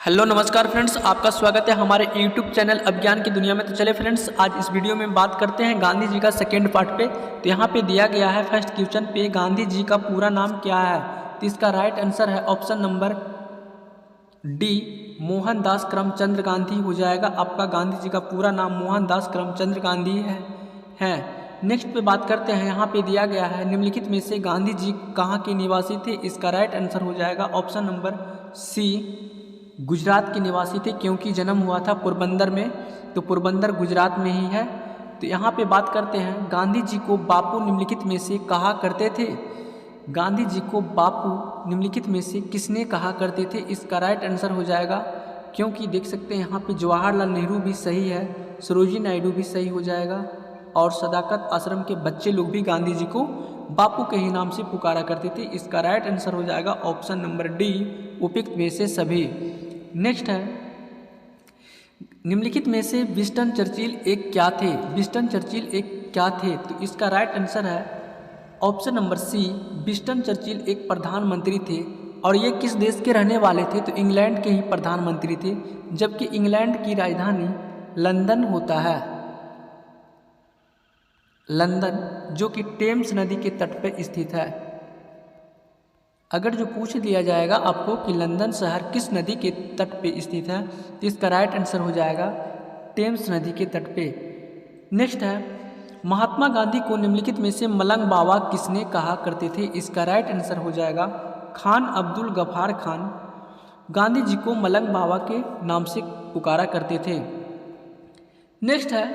Hello नमस्कार friends, आपका स्वागत है हमारे यूट्यूब चैनल अभिज्ञान की दुनिया में। तो चले फ्रेंड्स, आज इस वीडियो में बात करते हैं गांधी जी का सेकेंड पार्ट पे। तो यहाँ पे दिया गया है फर्स्ट क्वेश्चन पे, गांधी जी का पूरा नाम क्या है। तो इसका राइट आंसर है option number D, Mohandas Karamchand Gandhi हो जाएगा। आपका गांधी जी का पूरा नाम मोहनदास करमचंद गांधी है। नेक्स्ट पे बात करते हैं, यहाँ पे दिया गया है निम्नलिखित में से गांधी जी कहाँ के निवासी थे। इसका राइट आंसर हो जाएगा ऑप्शन नंबर सी, गुजरात के निवासी थे, क्योंकि जन्म हुआ था पोरबंदर में, तो पोरबंदर गुजरात में ही है। तो यहाँ पे बात करते हैं, गांधी जी को बापू निम्नलिखित में से कहा करते थे। गांधी जी को बापू निम्नलिखित में से किसने कहा करते थे। इसका राइट आंसर हो जाएगा, क्योंकि देख सकते हैं यहाँ पे जवाहरलाल नेहरू भी सही है, सरोजिनी नायडू भी सही हो जाएगा, और सदाकत आश्रम के बच्चे लोग भी गांधी जी को बापू के ही नाम से पुकारा करते थे। इसका राइट आंसर हो जाएगा ऑप्शन नंबर डी, उपयुक्त में से सभी। नेक्स्ट है, निम्नलिखित में से विंस्टन चर्चिल एक क्या थे। विंस्टन चर्चिल एक क्या थे, तो इसका राइट आंसर है option number C, Winston Churchill एक प्रधानमंत्री थे। और ये किस देश के रहने वाले थे, तो इंग्लैंड के ही प्रधानमंत्री थे, जबकि इंग्लैंड की राजधानी लंदन होता है। लंदन, जो कि टेम्स नदी के तट पर स्थित है। अगर जो पूछ दिया जाएगा आपको कि लंदन शहर किस नदी के तट पे स्थित है, तो इसका राइट आंसर हो जाएगा टेम्स नदी के तट पे। नेक्स्ट है, महात्मा गांधी को निम्नलिखित में से मलंग बाबा किसने कहा करते थे। इसका राइट आंसर हो जाएगा खान अब्दुल गफार खान गांधी जी को मलंग बाबा के नाम से पुकारा करते थे। नेक्स्ट है,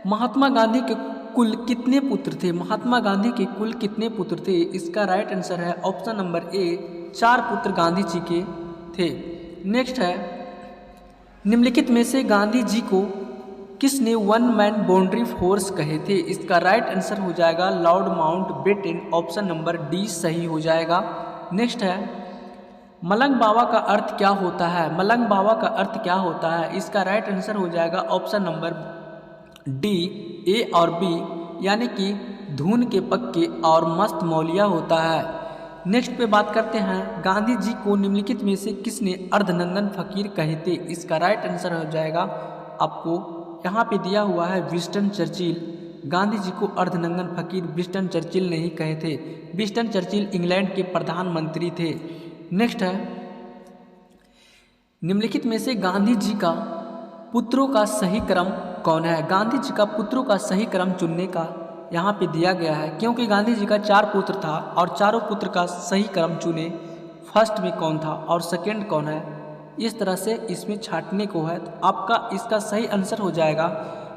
महात्मा गांधी के कुल कितने पुत्र थे। महात्मा गांधी के कुल कितने पुत्र थे। इसका राइट आंसर है ऑप्शन नंबर ए, 4 पुत्र गांधी जी के थे। नेक्स्ट है, निम्नलिखित में से गांधी जी को किसने वन मैन बाउंड्री फोर्स कहे थे। इसका राइट आंसर हो जाएगा Lord Mountbatten, option number D सही हो जाएगा। नेक्स्ट है, मलंग बाबा का अर्थ क्या होता है। मलंग बाबा का अर्थ क्या होता है। इसका राइट आंसर हो जाएगा ऑप्शन नंबर डी, ए और बी, यानी कि धून के पक्के और मस्त मौलिया होता है। नेक्स्ट पे बात करते हैं, गांधी जी को निम्नलिखित में से किसने अर्धनंदन फकीर कहे थे। इसका राइट आंसर हो जाएगा, आपको यहाँ पे दिया हुआ है विंस्टन चर्चिल। गांधी जी को अर्धनंदन फकीर विंस्टन चर्चिल नहीं कहे थे। विंस्टन चर्चिल इंग्लैंड के प्रधानमंत्री थे। नेक्स्ट है, निम्नलिखित में से गांधी जी का पुत्रों का सही क्रम कौन है। गांधी जी का पुत्रों का सही क्रम चुनने का यहाँ पे दिया गया है, क्योंकि गांधी जी का 4 पुत्र था और चारों पुत्र का सही क्रम चुने, फर्स्ट में कौन था और सेकंड कौन है। इस तरह से इसमें छांटने को है। तो आपका इसका सही आंसर हो जाएगा,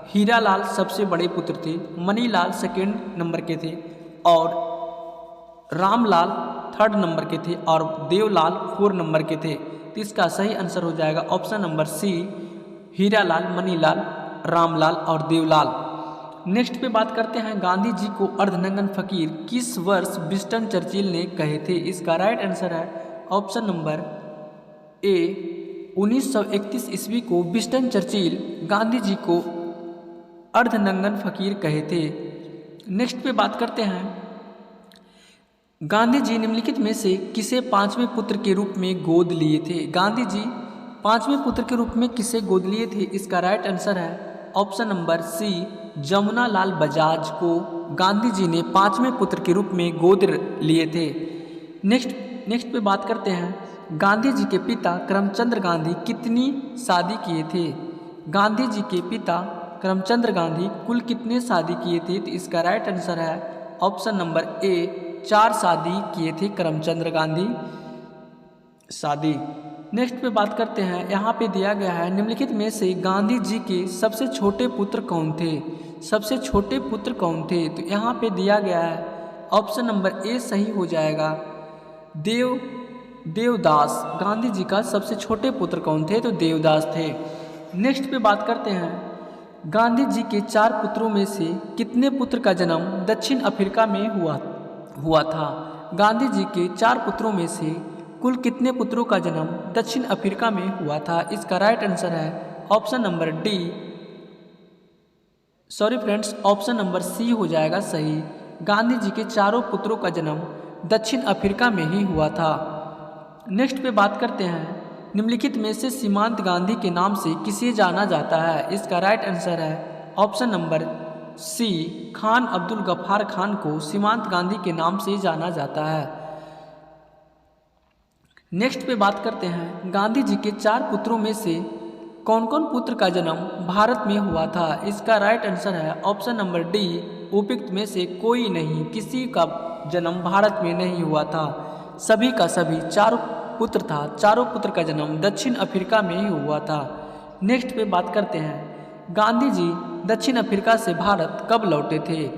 हीरालाल सबसे बड़े पुत्र थे, मनीलाल सेकंड नंबर के थे, और रामलाल 3rd नंबर के थे, और देवलाल 4 नंबर के थे। तो इसका सही आंसर हो जाएगा option number C, Hiralal, Manilal, Ramlal और देवलाल। नेक्स्ट पे बात करते हैं, गांधी जी को अर्धनंदन फकीर किस वर्ष विंस्टन चर्चिल ने कहे थे। इसका राइट आंसर है ऑप्शन नंबर ए, 1931 ईस्वी को विंस्टन चर्चिल गांधी जी को अर्धनंदन फकीर कहे थे। नेक्स्ट पे बात करते हैं, गांधी जी निम्नलिखित में से किसे 5वें पुत्र के रूप में गोद लिए थे। गांधी जी 5वें पुत्र के रूप में किसे गोद लिए थे। इसका राइट आंसर है ऑप्शन नंबर सी, जमुना लाल बजाज को गांधी जी ने 5वें पुत्र के रूप में गोद लिए थे। नेक्स्ट पे बात करते हैं, गांधी जी के पिता करमचंद गांधी कितनी शादी किए थे। गांधी जी के पिता करमचंद गांधी कुल कितने शादी किए थे। तो इसका राइट आंसर है ऑप्शन नंबर ए, 4 शादी किए थे करमचंद गांधी शादी। नेक्स्ट पे बात करते हैं, यहाँ पे दिया गया है निम्नलिखित में से गांधी जी के सबसे छोटे पुत्र कौन थे। सबसे छोटे पुत्र कौन थे, तो यहाँ पे दिया गया है ऑप्शन नंबर ए सही हो जाएगा, देवदास। गांधी जी का सबसे छोटे पुत्र कौन थे, तो देवदास थे। नेक्स्ट पे बात करते हैं, गांधी जी के 4 पुत्रों में से कितने पुत्र का जन्म दक्षिण अफ्रीका में हुआ था। गांधी जी के 4 पुत्रों में से कुल कितने पुत्रों का जन्म दक्षिण अफ्रीका में हुआ था। इसका राइट आंसर है option number D, sorry friends, option number C हो जाएगा सही। गांधी जी के 4 पुत्रों का जन्म दक्षिण अफ्रीका में ही हुआ था। नेक्स्ट पे बात करते हैं, निम्नलिखित में से सीमांत गांधी के नाम से किसे जाना जाता है? इसका राइट आंसर है option number C, Khan Abdul Ghaffar Khan को सीमांत गांधी के नाम से जाना जाता है। नेक्स्ट पे बात करते हैं, गांधी जी के 4 पुत्रों में से कौन कौन पुत्र का जन्म भारत में हुआ था? इसका राइट आंसर है ऑप्शन नंबर डी, उपयुक्त में से कोई नहीं, किसी का जन्म भारत में नहीं हुआ था। सभी का सभी 4 पुत्र था, चारों पुत्र का जन्म दक्षिण अफ्रीका में ही हुआ था। नेक्स्ट पे बात करते हैं, गांधी जी दक्षिण अफ्रीका से भारत कब लौटे थे?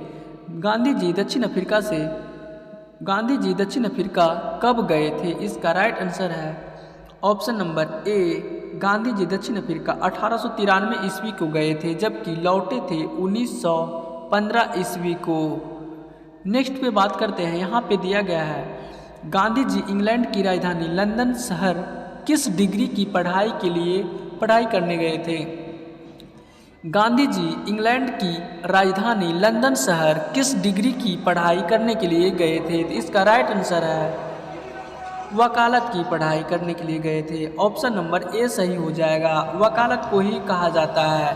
गांधी जी दक्षिण अफ्रीका कब गए थे? इसका राइट आंसर है ऑप्शन नंबर ए, गांधी जी दक्षिण अफ्रीका 1893 ईस्वी को गए थे, जबकि लौटे थे 1915 ईस्वी को। नेक्स्ट पे बात करते हैं, यहाँ पे दिया गया है, गांधी जी इंग्लैंड की राजधानी लंदन शहर किस डिग्री की पढ़ाई करने गए थे? गांधी जी इंग्लैंड की राजधानी लंदन शहर किस डिग्री की पढ़ाई करने के लिए गए थे? इसका राइट आंसर है वकालत की पढ़ाई करने के लिए गए थे। ऑप्शन नंबर ए सही हो जाएगा, वकालत को ही कहा जाता है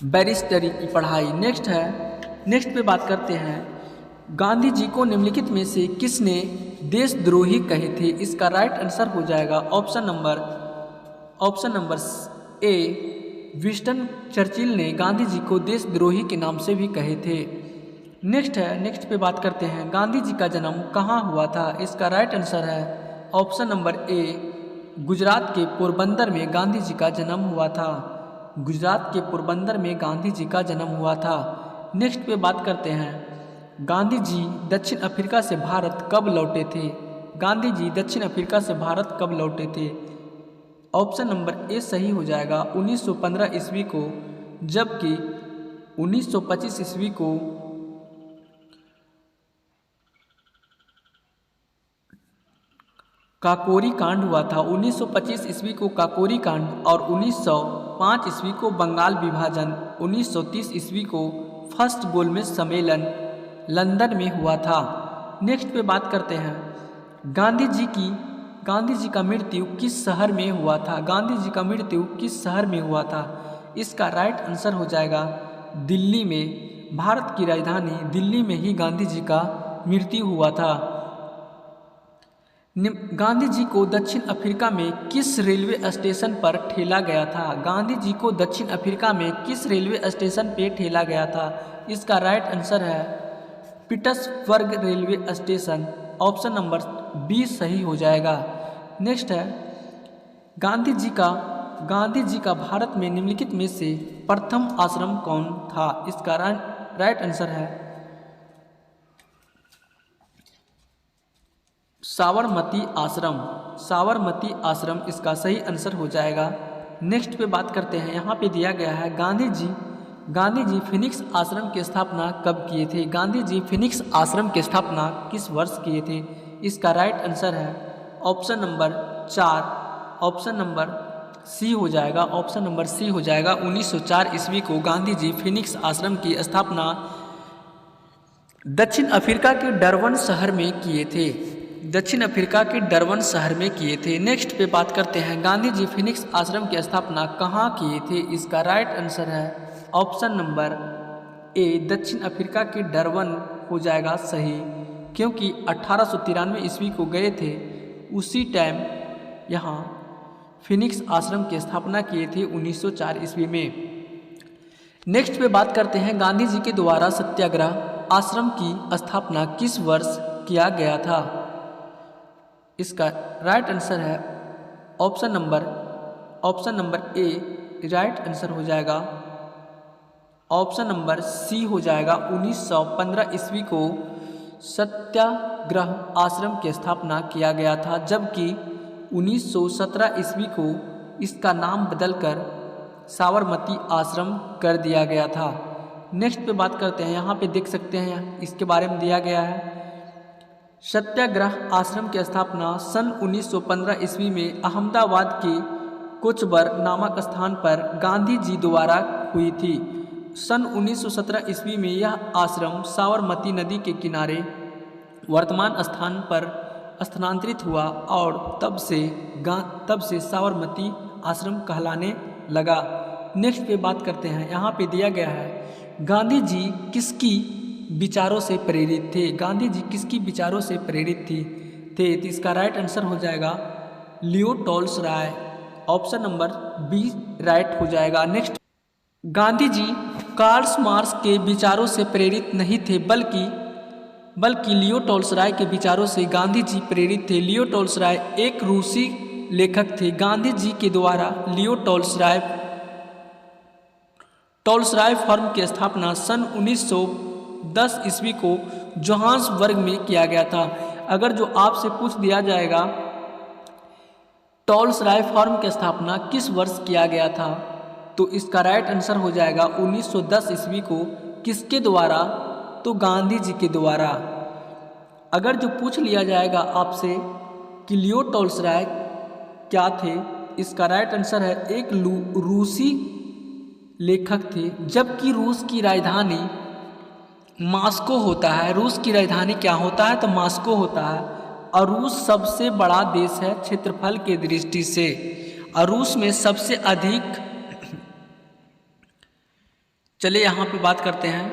बैरिस्टरी की पढ़ाई। नेक्स्ट पे बात करते हैं, गांधी जी को निम्नलिखित में से किसने देशद्रोही कहे थे? इसका राइट आंसर हो जाएगा ऑप्शन नंबर ए, विंस्टन चर्चिल ने गांधी जी को देशद्रोही के नाम से भी कहे थे। नेक्स्ट पे बात करते हैं, गांधी जी का जन्म कहाँ हुआ था? इसका राइट आंसर है ऑप्शन नंबर ए, गुजरात के पोरबंदर में गांधी जी का जन्म हुआ था। गुजरात के पोरबंदर में गांधी जी का जन्म हुआ था। नेक्स्ट पे बात करते हैं, गांधी जी दक्षिण अफ्रीका से भारत कब लौटे थे? गांधी जी दक्षिण अफ्रीका से भारत कब लौटे थे? ऑप्शन नंबर ए सही हो जाएगा 1915 ईस्वी को, जबकि 1925 ईस्वी को काकोरी कांड हुआ था। 1925 ईस्वी को काकोरी कांड और 1905 ईस्वी को बंगाल विभाजन, 1930 ईस्वी को फर्स्ट गोलमेज सम्मेलन लंदन में हुआ था। नेक्स्ट पे बात करते हैं, गांधी जी का मृत्यु किस शहर में हुआ था? गांधी जी का मृत्यु किस शहर में हुआ था? इसका राइट आंसर हो जाएगा दिल्ली में। भारत की राजधानी दिल्ली में ही गांधी जी का मृत्यु हुआ था। गांधी जी को दक्षिण अफ्रीका में किस रेलवे स्टेशन पर ठेला गया था? गांधी जी को दक्षिण अफ्रीका में किस रेलवे स्टेशन पे ठेला गया था? इसका राइट आंसर है Petersburg railway station. Option number B सही हो जाएगा। नेक्स्ट है, गांधी जी का भारत में निम्नलिखित में से प्रथम आश्रम कौन था? इसका राइट आंसर है साबरमती आश्रम इसका सही आंसर हो जाएगा। नेक्स्ट पे बात करते हैं, यहाँ पे दिया गया है, गांधी जी फिनिक्स आश्रम की स्थापना कब किए थे? गांधी जी फिनिक्स आश्रम की स्थापना किस वर्ष किए थे? इसका राइट आंसर है option number 4, option number C हो जाएगा। ऑप्शन नंबर सी हो जाएगा 1904 ईस्वी को गांधी जी फिनिक्स आश्रम की स्थापना दक्षिण अफ्रीका के डरबन शहर में किए थे। दक्षिण अफ्रीका के डरबन शहर में किए थे। नेक्स्ट पे बात करते हैं, गांधी जी फिनिक्स आश्रम की स्थापना कहाँ किए थे? इसका राइट आंसर है ऑप्शन नंबर ए, दक्षिण अफ्रीका के डरबन हो जाएगा सही, क्योंकि 1893 ईस्वी को गए थे, उसी टाइम यहाँ फिनिक्स आश्रम की स्थापना किए थे 1904 ईस्वी में। नेक्स्ट पे बात करते हैं, गांधी जी के द्वारा सत्याग्रह आश्रम की स्थापना किस वर्ष किया गया था? इसका राइट आंसर है ऑप्शन नंबर ए राइट आंसर हो जाएगा। ऑप्शन नंबर सी हो जाएगा 1915 ईस्वी को सत्याग्रह आश्रम की स्थापना किया गया था, जबकि 1917 ईस्वी को इसका नाम बदलकर साबरमती आश्रम कर दिया गया था। नेक्स्ट पे बात करते हैं, यहाँ पे देख सकते हैं इसके बारे में दिया गया है, सत्याग्रह आश्रम की स्थापना सन 1915 ईस्वी में अहमदाबाद के कोचबर नामक स्थान पर गांधी जी द्वारा हुई थी। सन 1917 ईस्वी में यह आश्रम साबरमती नदी के किनारे वर्तमान स्थान पर स्थानांतरित हुआ और तब से साबरमती आश्रम कहलाने लगा। नेक्स्ट पे बात करते हैं, यहाँ पे दिया गया है गांधी जी किसकी विचारों से प्रेरित थे। गांधी जी किसकी विचारों से प्रेरित थे तो इसका राइट आंसर हो जाएगा Leo Tolstoy. Option number B right हो जाएगा। Next, Gandhi ji Karl Marx के विचारों से प्रेरित नहीं थे बल्कि लियो टॉल्स्टॉय के विचारों से गांधी जी प्रेरित थे। लियो टॉल्स्टॉय एक रूसी लेखक थे। गांधी जी के द्वारा लियो टॉल्स्टॉय फर्म की स्थापना सन 1910 ईस्वी को जोहान्सबर्ग में किया गया था। अगर जो आपसे पूछ दिया जाएगा टॉल्स्टॉय फर्म की स्थापना किस वर्ष किया गया था, तो इसका राइट आंसर हो जाएगा 1910 ईस्वी को। किसके द्वारा, तो गांधी जी के द्वारा। अगर जो पूछ लिया जाएगा आपसे कि लियो टॉल्स्टॉय क्या थे, इसका राइट आंसर है एक रूसी लेखक थे। जबकि रूस की राजधानी मॉस्को होता है। रूस की राजधानी क्या होता है, तो मॉस्को होता है। और रूस सबसे बड़ा देश है क्षेत्रफल के दृष्टि से। और रूस में सबसे अधिक, चलिए यहाँ पे बात करते हैं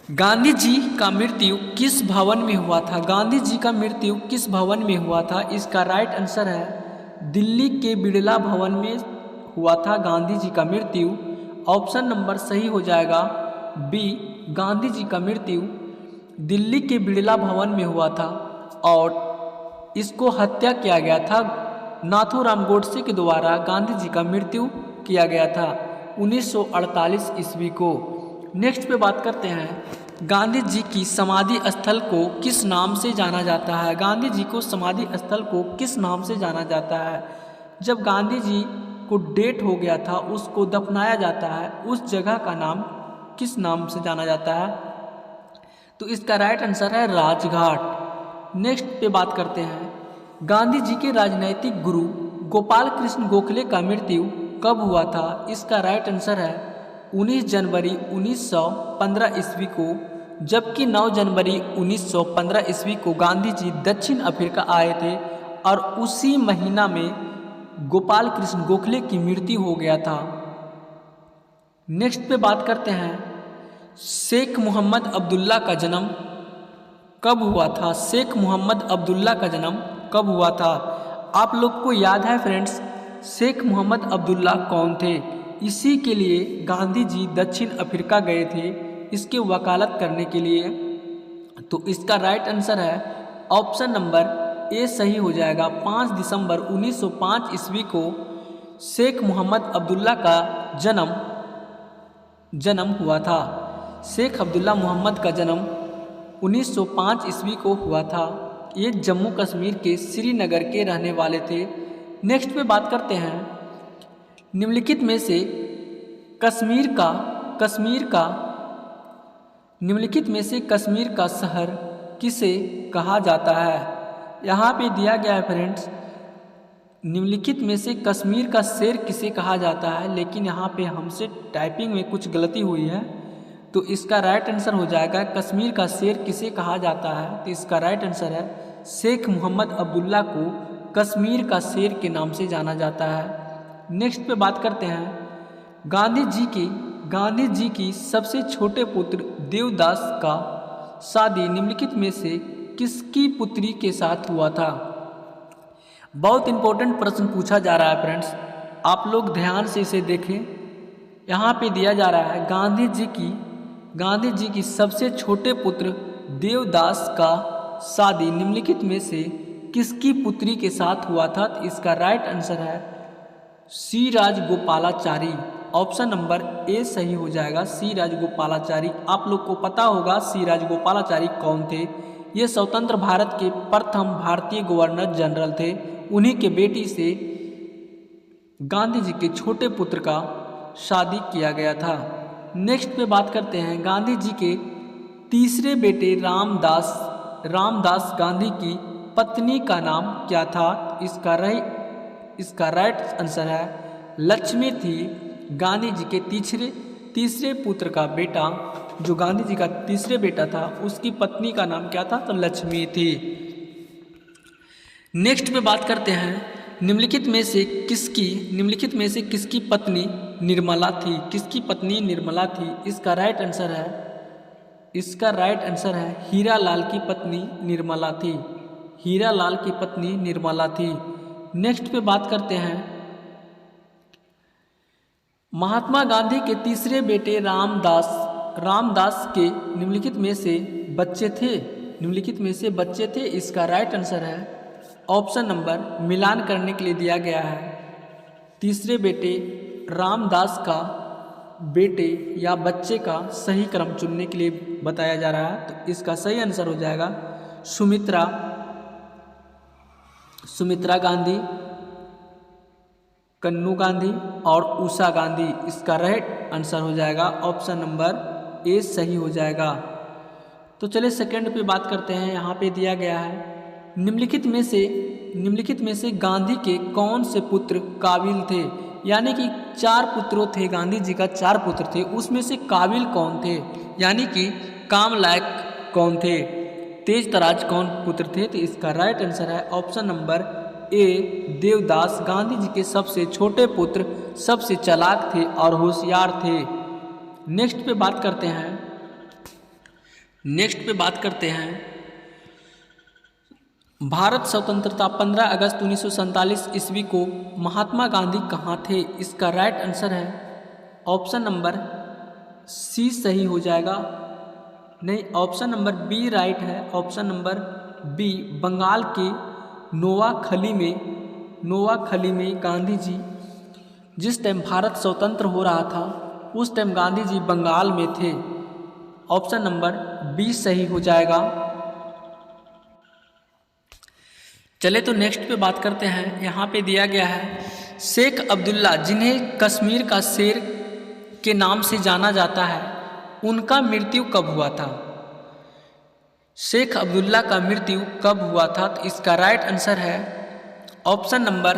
गांधी जी का मृत्यु किस भवन में हुआ था। गांधी जी का मृत्यु किस भवन में हुआ था, इसका राइट आंसर है दिल्ली के बिड़ला भवन में हुआ था गांधी जी का मृत्यु। ऑप्शन नंबर सही हो जाएगा बी, गांधी जी का मृत्यु दिल्ली के बिड़ला भवन में हुआ था और इसको हत्या किया गया था नाथूराम गोडसे के द्वारा। गांधी जी का मृत्यु किया गया था 1948 ईस्वी को। नेक्स्ट पे बात करते हैं गांधी जी की समाधि स्थल को किस नाम से जाना जाता है। गांधी जी को समाधि स्थल को किस नाम से जाना जाता है। जब गांधी जी को डेथ हो गया था, उसको दफनाया जाता है, उस जगह का नाम किस नाम से जाना जाता है, तो इसका राइट आंसर है राजघाट। नेक्स्ट पे बात करते हैं गांधी जी के राजनैतिक गुरु गोपाल कृष्ण गोखले का मृत्यु कब हुआ था। इसका राइट आंसर है 19 जनवरी 1915 ईस्वी को। जबकि 9 जनवरी 1915 ईस्वी को गांधी जी दक्षिण अफ्रीका आए थे और उसी महीना में गोपाल कृष्ण गोखले की मृत्यु हो गया था। नेक्स्ट पे बात करते हैं शेख मोहम्मद अब्दुल्ला का जन्म कब हुआ था। शेख मोहम्मद अब्दुल्ला का जन्म कब हुआ था। आप लोग को याद है फ्रेंड्स, शेख मोहम्मद अब्दुल्ला कौन थे। इसी के लिए गांधी जी दक्षिण अफ्रीका गए थे, इसके वकालत करने के लिए। तो इसका राइट आंसर है ऑप्शन नंबर ए सही हो जाएगा। 5 दिसंबर 1905 ईस्वी को शेख मोहम्मद अब्दुल्ला का जन्म हुआ था। शेख अब्दुल्ला मोहम्मद का जन्म 1905 ईस्वी को हुआ था। ये जम्मू कश्मीर के श्रीनगर के रहने वाले थे। नेक्स्ट पे बात करते हैं निम्नलिखित में से कश्मीर का शहर किसे कहा जाता है। यहाँ पे दिया गया है फ्रेंड्स, निम्नलिखित में से कश्मीर का शेर किसे कहा जाता है, लेकिन यहाँ पे हमसे टाइपिंग में कुछ गलती हुई है, तो इसका राइट आंसर हो जाएगा कश्मीर का शेर किसे कहा जाता है। तो इसका राइट आंसर है शेख मोहम्मद अब्दुल्ला को कश्मीर का शेर के नाम से जाना जाता है। नेक्स्ट पे बात करते हैं गांधी जी की सबसे छोटे पुत्र देवदास का शादी निम्नलिखित में से किसकी पुत्री के साथ हुआ था। बहुत इंपॉर्टेंट प्रश्न पूछा जा रहा है फ्रेंड्स, आप लोग ध्यान से इसे देखें। यहाँ पे दिया जा रहा है गांधी जी की सबसे छोटे पुत्र देवदास का शादी निम्नलिखित में से किसकी पुत्री के साथ हुआ था। तो इसका राइट आंसर है सी राजगोपालाचारी। ऑप्शन नंबर ए सही हो जाएगा, सी राजगोपालाचारी। आप लोग को पता होगा सी राजगोपालाचारी कौन थे। ये स्वतंत्र भारत के प्रथम भारतीय गवर्नर जनरल थे। उन्हीं के बेटी से गांधी जी के छोटे पुत्र का शादी किया गया था। नेक्स्ट पे बात करते हैं गांधी जी के तीसरे बेटे रामदास गांधी की पत्नी का नाम क्या था। इसका राइट आंसर है लक्ष्मी थी। गांधी जी के तीसरे पुत्र का बेटा, जो गांधी जी का तीसरे बेटा था, उसकी पत्नी का नाम क्या था, तो लक्ष्मी थी। नेक्स्ट पे बात करते हैं निम्नलिखित में से किसकी पत्नी निर्मला थी। किसकी पत्नी निर्मला थी? इसका राइट आंसर है हीरालाल की पत्नी निर्मला थी। हीरालाल की पत्नी निर्मला थी। नेक्स्ट पे बात करते हैं महात्मा गांधी के तीसरे बेटे रामदास के निम्नलिखित में से बच्चे थे। इसका राइट आंसर है ऑप्शन नंबर, मिलान करने के लिए दिया गया है। तीसरे बेटे रामदास का बेटे या बच्चे का सही क्रम चुनने के लिए बताया जा रहा है। तो इसका सही आंसर हो जाएगा सुमित्रा गांधी, कन्नू गांधी और उषा गांधी। इसका राइट आंसर हो जाएगा ऑप्शन नंबर ए सही हो जाएगा। तो चलिए सेकंड पे बात करते हैं। यहाँ पे दिया गया है निम्नलिखित में से गांधी के कौन से पुत्र काबिल थे। यानी कि 4 पुत्रों थे, गांधी जी का 4 पुत्र थे, उसमें से काबिल कौन थे, यानी कि काम लायक कौन थे, तेज तराज कौन पुत्र थे। तो इसका राइट आंसर है option number A Devdas. Gandhi ji के सबसे छोटे पुत्र सबसे चालाक थे और होशियार थे। नेक्स्ट पे बात करते हैं भारत स्वतंत्रता 15 अगस्त 1947 ईस्वी को महात्मा गांधी कहाँ थे। इसका राइट आंसर है ऑप्शन नंबर सी सही हो जाएगा। नहीं, ऑप्शन नंबर बी राइट है। ऑप्शन नंबर बी, बंगाल के नोवाखली में गांधी जी जिस टाइम भारत स्वतंत्र हो रहा था उस टाइम गांधी जी बंगाल में थे। ऑप्शन नंबर बी सही हो जाएगा। चले तो नेक्स्ट पे बात करते हैं। यहाँ पे दिया गया है शेख अब्दुल्ला, जिन्हें कश्मीर का शेर के नाम से जाना जाता है, उनका मृत्यु कब हुआ था। शेख अब्दुल्ला का मृत्यु कब हुआ था। तो इसका राइट आंसर है ऑप्शन नंबर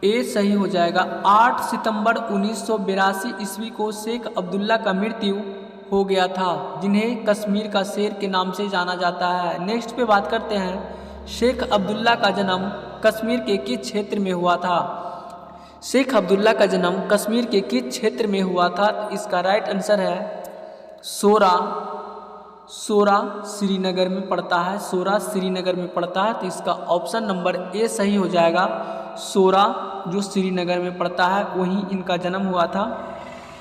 ए सही हो जाएगा। 8 सितंबर 1982 ईस्वी को शेख अब्दुल्ला का मृत्यु हो गया था, जिन्हें कश्मीर का शेर के नाम से जाना जाता है। नेक्स्ट पे बात करते हैं शेख अब्दुल्ला का जन्म कश्मीर के किस क्षेत्र में हुआ था। शेख अब्दुल्ला का जन्म कश्मीर के किस क्षेत्र में हुआ था। तो इसका राइट आंसर है सोरा श्रीनगर में पड़ता है। तो इसका ऑप्शन नंबर ए सही हो जाएगा। सोरा जो श्रीनगर में पड़ता है वहीं इनका जन्म हुआ था।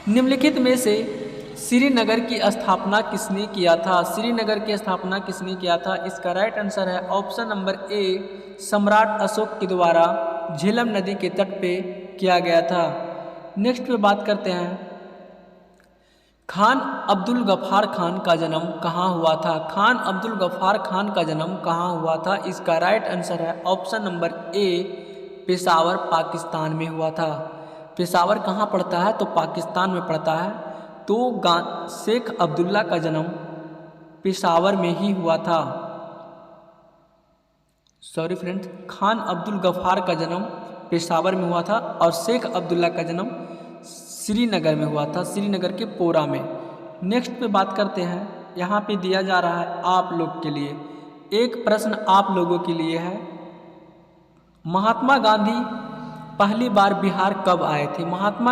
निम्नलिखित में से श्रीनगर की स्थापना किसने किया था। इसका राइट आंसर है ऑप्शन नंबर ए, सम्राट अशोक के द्वारा झेलम नदी के तट पे किया गया था। नेक्स्ट पे बात करते हैं खान अब्दुल गफ्फार खान का जन्म कहाँ हुआ था। इसका राइट आंसर है ऑप्शन नंबर ए, पेशावर पाकिस्तान में हुआ था। पेशावर कहाँ पड़ता है? तो पाकिस्तान में पड़ता है। तो शेख अब्दुल्ला का जन्म पेशावर में ही हुआ था। सॉरी फ्रेंड्स, खान अब्दुल गफ्फार का जन्म पेशावर में हुआ था और शेख अब्दुल्ला का जन्म श्रीनगर में हुआ था, श्रीनगर के पोरा में। नेक्स्ट पे बात करते हैं। यहाँ पे दिया जा रहा है आप लोग के लिए एक प्रश्न, आप लोगों के लिए है, महात्मा गांधी पहली बार बिहार कब आए थे। महात्मा